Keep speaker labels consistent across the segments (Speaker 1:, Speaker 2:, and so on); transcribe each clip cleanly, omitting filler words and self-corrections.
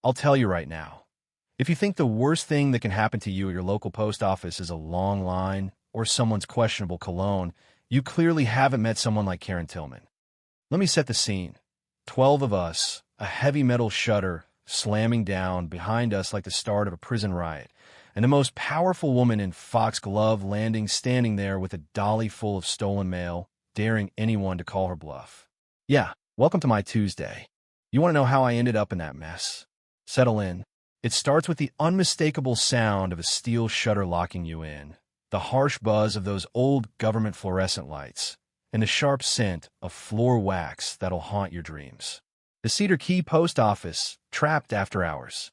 Speaker 1: I'll tell you right now. If you think the worst thing that can happen to you at your local post office is a long line or someone's questionable cologne, you clearly haven't met someone like Karen Tillman. Let me set the scene. 12 of us, a heavy metal shutter slamming down behind us like the start of a prison riot, and the most powerful woman in foxglove landing standing there with a dolly full of stolen mail, daring anyone to call her bluff. Yeah, welcome to my Tuesday. You want to know how I ended up in that mess? Settle in. It starts with the unmistakable sound of a steel shutter locking you in, the harsh buzz of those old government fluorescent lights, and the sharp scent of floor wax that'll haunt your dreams. The Cedar Key post office, trapped after hours.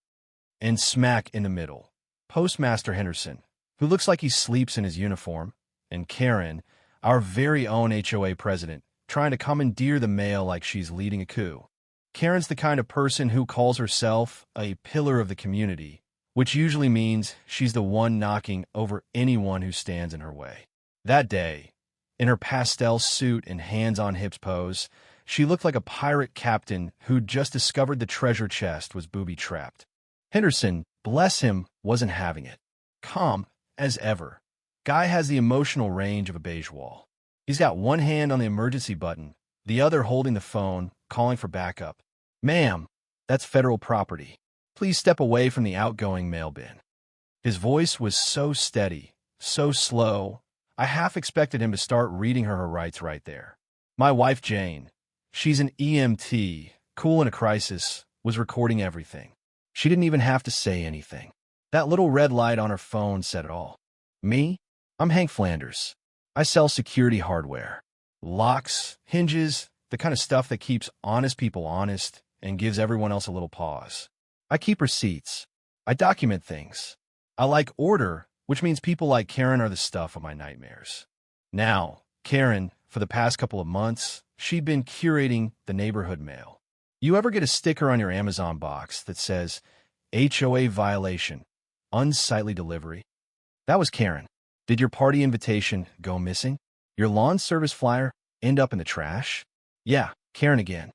Speaker 1: And smack in the middle, Postmaster Henderson, who looks like he sleeps in his uniform, and Karen, our very own HOA president, trying to commandeer the mail like she's leading a coup. Karen's the kind of person who calls herself a pillar of the community, which usually means she's the one knocking over anyone who stands in her way. That day, in her pastel suit and hands-on-hips pose, she looked like a pirate captain who'd just discovered the treasure chest was booby-trapped. Henderson, bless him, wasn't having it. Calm as ever. Guy has the emotional range of a beige wall. He's got one hand on the emergency button, the other holding the phone, calling for backup. Ma'am, that's federal property. Please step away from the outgoing mail bin. His voice was so steady, so slow, I half expected him to start reading her rights right there. My wife, Jane, she's an EMT, cool in a crisis, was recording everything. She didn't even have to say anything. That little red light on her phone said it all. Me? I'm Hank Flanders. I sell security hardware. Locks, hinges, the kind of stuff that keeps honest people honest and gives everyone else a little pause. I keep receipts. I document things. I like order, which means people like Karen are the stuff of my nightmares. Now, Karen, for the past couple of months, she'd been curating the neighborhood mail. You ever get a sticker on your Amazon box that says, HOA violation, unsightly delivery? That was Karen. Did your party invitation go missing? Your lawn service flyer end up in the trash? Yeah, Karen again.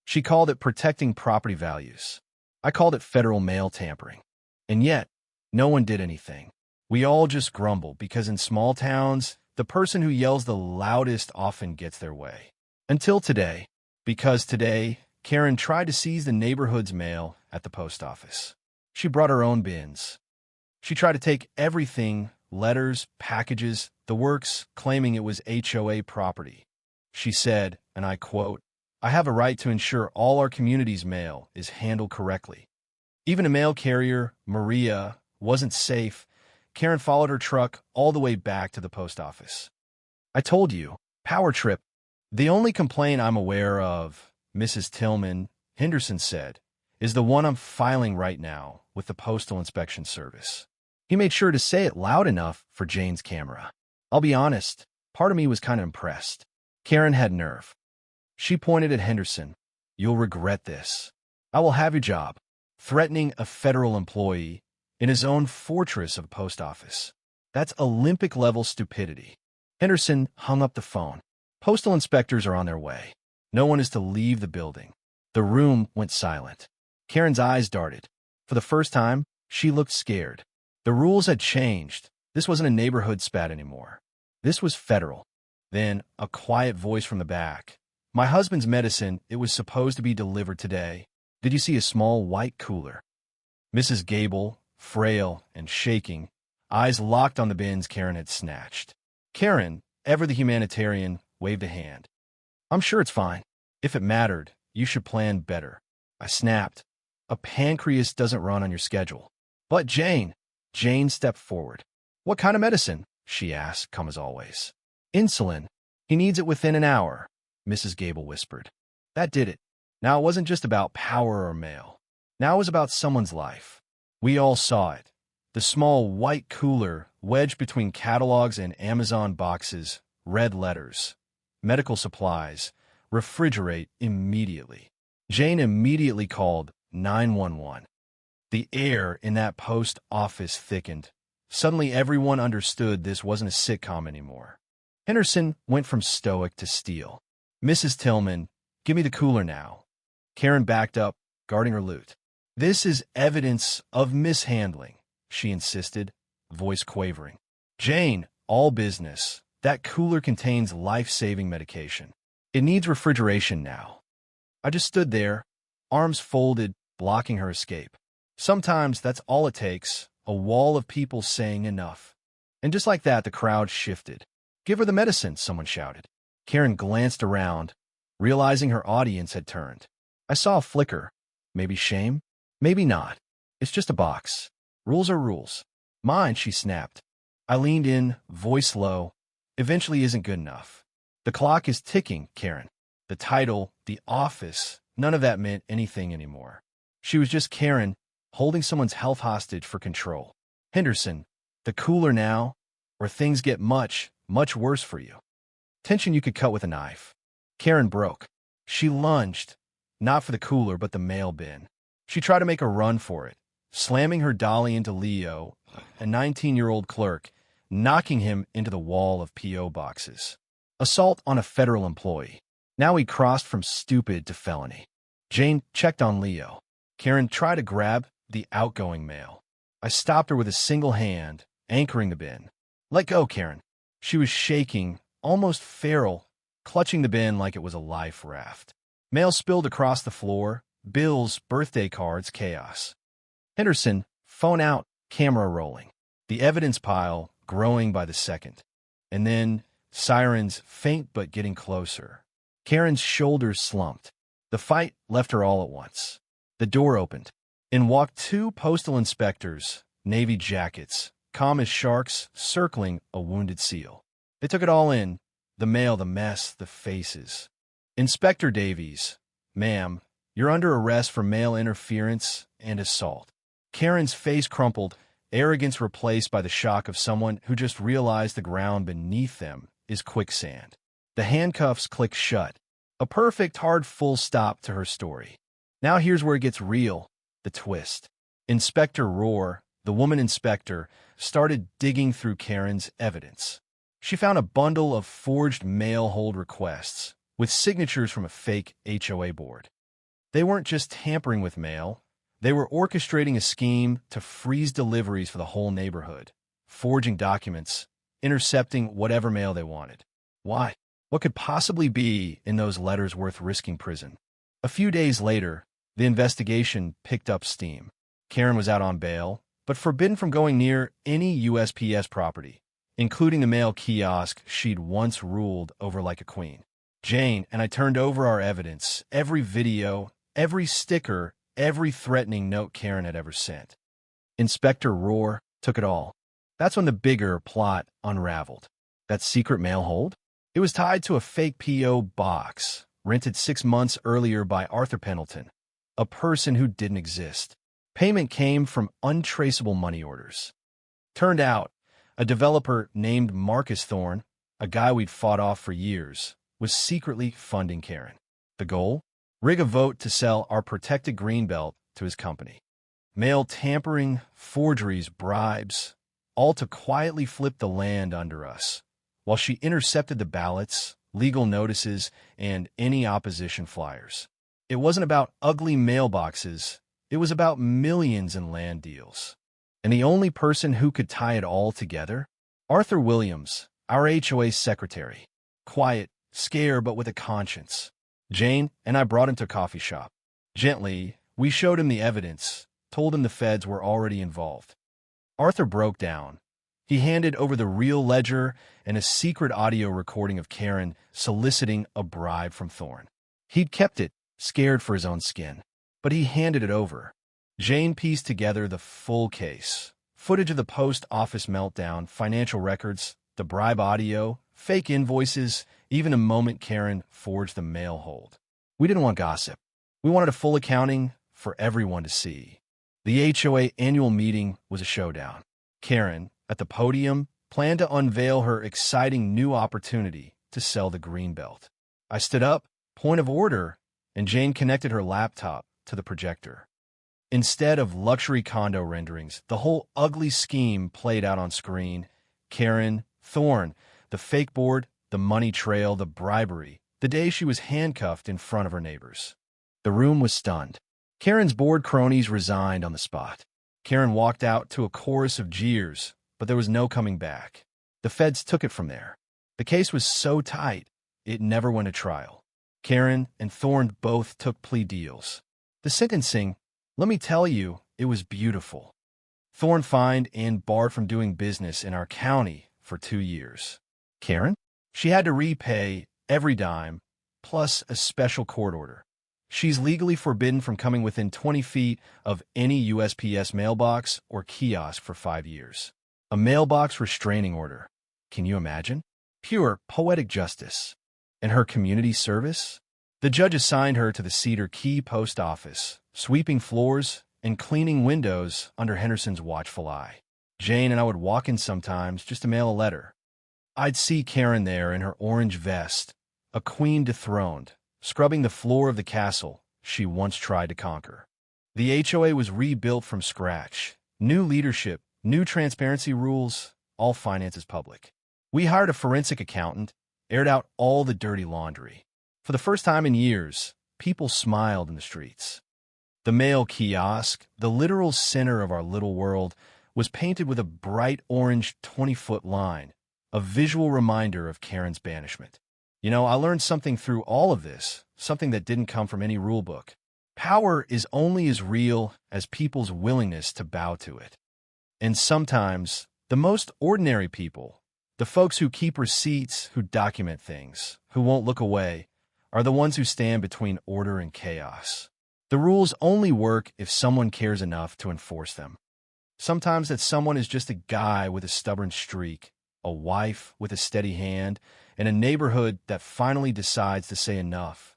Speaker 1: She called it protecting property values. I called it federal mail tampering. And yet, no one did anything. We all just grumble because in small towns, the person who yells the loudest often gets their way. Until today, because today, Karen tried to seize the neighborhood's mail at the post office. She brought her own bins. She tried to take everything, letters, packages, the works, claiming it was HOA property. She said, and I quote, I have a right to ensure all our community's mail is handled correctly. Even a mail carrier, Maria, wasn't safe. Karen followed her truck all the way back to the post office. I told you, power trip. The only complaint I'm aware of, Mrs. Tillman, Henderson said, is the one I'm filing right now with the Postal Inspection Service. He made sure to say it loud enough for Jane's camera. I'll be honest, part of me was kind of impressed. Karen had nerve. She pointed at Henderson. You'll regret this. I will have your job. Threatening a federal employee in his own fortress of a post office. That's Olympic-level stupidity. Henderson hung up the phone. Postal inspectors are on their way. No one is to leave the building. The room went silent. Karen's eyes darted. For the first time, she looked scared. The rules had changed. This wasn't a neighborhood spat anymore. This was federal. Then, a quiet voice from the back. My husband's medicine, it was supposed to be delivered today. Did you see a small white cooler? Mrs. Gable, frail and shaking, eyes locked on the bins Karen had snatched. Karen, ever the humanitarian, waved a hand. I'm sure it's fine. If it mattered, you should plan better. I snapped. A pancreas doesn't run on your schedule. But Jane stepped forward. What kind of medicine? She asked, calm as always. Insulin. He needs it within an hour, Mrs. Gable whispered. That did it. Now it wasn't just about power or mail. Now it was about someone's life. We all saw it. The small white cooler wedged between catalogs and Amazon boxes, red letters. Medical supplies. Refrigerate immediately. Jane immediately called 911. The air in that post office thickened. Suddenly everyone understood this wasn't a sitcom anymore. Henderson went from stoic to steel. Mrs. Tillman, give me the cooler now. Karen backed up, guarding her loot. This is evidence of mishandling, she insisted, voice quavering. Jane, all business. That cooler contains life-saving medication. It needs refrigeration now. I just stood there, arms folded, blocking her escape. Sometimes that's all it takes, a wall of people saying enough. And just like that, the crowd shifted. Give her the medicine, someone shouted. Karen glanced around, realizing her audience had turned. I saw a flicker. Maybe shame? Maybe not. It's just a box. Rules are rules. Mine, she snapped. I leaned in, voice low. Eventually isn't good enough. The clock is ticking, Karen. The title, the office, none of that meant anything anymore. She was just Karen, holding someone's health hostage for control. Henderson, the cooler now, or things get much, much worse for you. Tension you could cut with a knife. Karen broke. She lunged, not for the cooler, but the mail bin. She tried to make a run for it, slamming her dolly into Leo, a 19-year-old clerk, knocking him into the wall of P.O. boxes. Assault on a federal employee. Now he crossed from stupid to felony. Jane checked on Leo. Karen tried to grab the outgoing mail. I stopped her with a single hand, anchoring the bin. Let go, Karen. She was shaking, almost feral, clutching the bin like it was a life raft. Mail spilled across the floor, bills, birthday cards, chaos. Henderson, phone out, camera rolling. The evidence pile growing by the second. And then, sirens, faint but getting closer. Karen's shoulders slumped. The fight left her all at once. The door opened. In walked two postal inspectors, navy jackets, calm as sharks, circling a wounded seal. They took it all in, the mail, the mess, the faces. Inspector Davies, ma'am, you're under arrest for mail interference and assault. Karen's face crumpled, arrogance replaced by the shock of someone who just realized the ground beneath them is quicksand. The handcuffs clicked shut. A perfect hard full stop to her story. Now here's where it gets real, the twist. Inspector Rohr, the woman inspector, started digging through Karen's evidence. She found a bundle of forged mail hold requests with signatures from a fake HOA board. They weren't just tampering with mail. They were orchestrating a scheme to freeze deliveries for the whole neighborhood, forging documents, intercepting whatever mail they wanted. Why? What could possibly be in those letters worth risking prison? A few days later, the investigation picked up steam. Karen was out on bail, but forbidden from going near any USPS property, including the mail kiosk she'd once ruled over like a queen. Jane and I turned over our evidence, every video, every sticker, every threatening note Karen had ever sent. Inspector Rohr took it all. That's when the bigger plot unraveled. That secret mail hold? It was tied to a fake P.O. box, rented 6 months earlier by Arthur Pendleton, a person who didn't exist. Payment came from untraceable money orders. Turned out, a developer named Marcus Thorne, a guy we'd fought off for years, was secretly funding Karen. The goal? Rig a vote to sell our protected greenbelt to his company. Mail tampering, forgeries, bribes, all to quietly flip the land under us, while she intercepted the ballots, legal notices, and any opposition flyers. It wasn't about ugly mailboxes. It was about millions in land deals. And the only person who could tie it all together? Arthur Williams, our HOA secretary. Quiet, scared, but with a conscience. Jane and I brought him to a coffee shop. Gently, we showed him the evidence, told him the feds were already involved. Arthur broke down. He handed over the real ledger and a secret audio recording of Karen soliciting a bribe from Thorne. He'd kept it, scared for his own skin, but he handed it over. Jane pieced together the full case. Footage of the post office meltdown, financial records, the bribe audio, fake invoices, even a moment Karen forged the mail hold. We didn't want gossip. We wanted a full accounting for everyone to see. The HOA annual meeting was a showdown. Karen, at the podium, planned to unveil her exciting new opportunity to sell the greenbelt. I stood up, point of order, and Jane connected her laptop to the projector. Instead of luxury condo renderings, the whole ugly scheme played out on screen. Karen, Thorne, the fake board, the money trail, the bribery, the day she was handcuffed in front of her neighbors. The room was stunned. Karen's bored cronies resigned on the spot. Karen walked out to a chorus of jeers, but there was no coming back. The feds took it from there. The case was so tight, it never went to trial. Karen and Thorne both took plea deals. The sentencing, let me tell you, it was beautiful. Thorne fined and barred from doing business in our county for 2 years. Karen? She had to repay every dime, plus a special court order. She's legally forbidden from coming within 20 feet of any USPS mailbox or kiosk for 5 years. A mailbox restraining order. Can you imagine? Pure poetic justice. And her community service? The judge assigned her to the Cedar Key post office, sweeping floors and cleaning windows under Henderson's watchful eye. Jane and I would walk in sometimes just to mail a letter. I'd see Karen there in her orange vest, a queen dethroned, scrubbing the floor of the castle she once tried to conquer. The HOA was rebuilt from scratch. New leadership, new transparency rules, all finances public. We hired a forensic accountant, aired out all the dirty laundry. For the first time in years, people smiled in the streets. The mail kiosk, the literal center of our little world, was painted with a bright orange 20-foot line, a visual reminder of Karen's banishment. You know, I learned something through all of this, something that didn't come from any rule book. Power is only as real as people's willingness to bow to it. And sometimes, the most ordinary people, the folks who keep receipts, who document things, who won't look away, are the ones who stand between order and chaos. The rules only work if someone cares enough to enforce them. Sometimes that someone is just a guy with a stubborn streak, a wife with a steady hand, and a neighborhood that finally decides to say enough.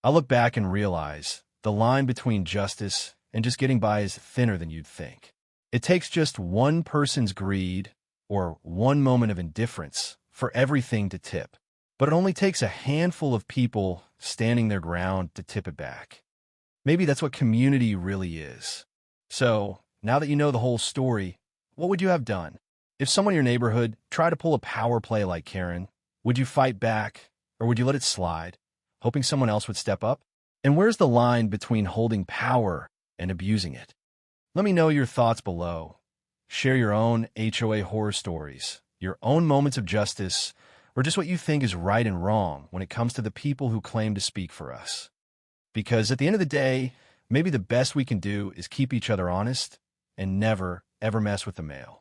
Speaker 1: I look back and realize the line between justice and just getting by is thinner than you'd think. It takes just one person's greed or one moment of indifference for everything to tip. But it only takes a handful of people standing their ground to tip it back. Maybe that's what community really is. So, now that you know the whole story, what would you have done? If someone in your neighborhood tried to pull a power play like Karen, would you fight back, or would you let it slide, hoping someone else would step up? And where's the line between holding power and abusing it? Let me know your thoughts below. Share your own HOA horror stories, your own moments of justice, or just what you think is right and wrong when it comes to the people who claim to speak for us. Because at the end of the day, maybe the best we can do is keep each other honest and never, ever mess with the mail.